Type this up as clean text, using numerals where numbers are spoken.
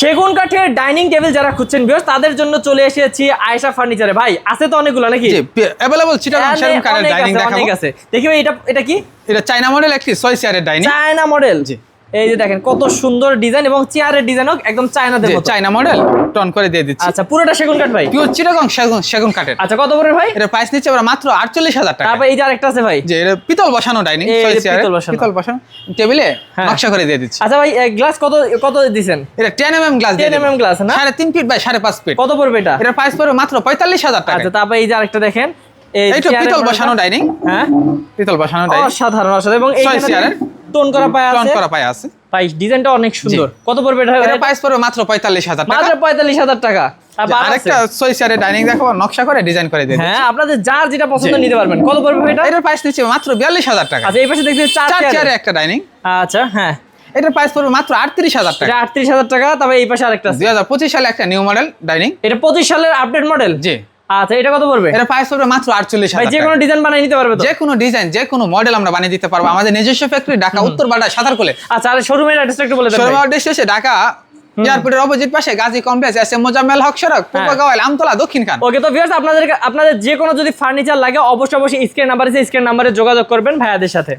সেগুন কাঠের dining table যারা খুঁজছেন ভিউয়ার্স তাদের জন্য চলে এসেছি আয়েশা ফার্নিচারে। ভাই আছে তো অনেকগুলো নাকি? জি अवेलेबल চিটাগাং সেগুন কাঠের ডাইনিং দেখাবো। অনেক আছে। দেখি ভাই এটা কি? এটা চায়না মডেল একটি 6 চেয়ারের ডাইনিং। China model. জি। এই যে দেখেন কত সুন্দর ডিজাইন এবং চেয়ারের ডিজাইনও একদম চায়নাদের মতো। চায়না মডেল টন করে দিয়ে দিচ্ছি। আচ্ছা পুরোটা সেগুন কাঠ ভাই? পিওর চিটাগাং সেগুন কাঠের। আচ্ছা কত পড়বে ভাই? এটা প্রাইস নিচ্ছে আমরা মাত্র 48000 টাকা। তারপর এই যে আরেকটা আছে ভাই। যে এটা পিতল বসানো ডাইনিং 6 চেয়ারের পিতল বসানো টেবিলে নকশা করে দিয়ে দিচ্ছি। আচ্ছা ভাই গ্লাস কত দিবেন? এটা 10 mm গ্লাস দিয়ে 10 mm গ্লাস না? 3.5 ফিট বাই 5.5 ফিট। কত পড়বে এটা? এটার প্রাইস পড়বে মাত্র 45000 টাকা। আচ্ছা তারপর এই যে আরেকটা দেখেন এইটা পিতল বসানো ডাইনিং। হ্যাঁ পিতল বসানো ডাইনিং অসাধারণ এবং এই চেয়ারের টোন করা পায়া আছে। টোন করা পায়া আছে। ভাই ডিজাইনটা অনেক সুন্দর। কত পড়বে এটা? এর প্রাইস পড়বে মাত্র 45000 টাকা। মাত্র 45000 টাকা। আরেকটা 6 চেয়ারের ডাইনিং দেখাবো নকশা করে ডিজাইন করে দিয়ে দিচ্ছি। হ্যাঁ আপনাদের যার যেটা পছন্দ নিতে পারবেন। কত পড়বে এটা? এর প্রাইস নিচ্ছে মাত্র 42000 টাকা। আচ্ছা এই পাশে দেখতে 4 চেয়ারের একটা ডাইনিং। আচ্ছা হ্যাঁ এটার প্রাইস পড়বে মাত্র 38000 টাকা। এটা 38000 টাকা। তবে এই পাশে আরেকটা আছে 2025 সালে একটা নিউ মডেল ডাইনিং। এটা 25 সালের আপডেট মডেল। জি। আচ্ছা এটা কত পড়বে? এর প্রাইস পড়বে মাত্র 48000 ভাই টাকা। যে কোনো ডিজাইন বানিয়ে নিতে পারবে তো? যে কোনো ডিজাইন যে কোনো মডেল আমরা বানিয়ে দিতে পারবো। আমাদের নিজস্ব ফ্যাক্টরি ঢাকা উত্তরপাড়া সাতারকুলে। আচ্ছা আর শোরুমের অ্যাড্রেসটা একটু বলে দেন। শোরুমের অ্যাড্রেস হচ্ছে ঢাকা এয়ারপোর্টের অপোজিট পাশে গাজী কমপ্লেক্স এসএম মোজাম্মেল হক সড়ক পূর্ব গাওয়াল আমতলা দক্ষিণ খান। ওকে তো ভিউয়ার্স আপনাদের যে কোনো যদি ফার্নিচার লাগে অবশ্যই স্ক্রিন নাম্বার আছে, স্ক্রিন নাম্বারে যোগাযোগ করবেন ভাইয়াদের সাথে।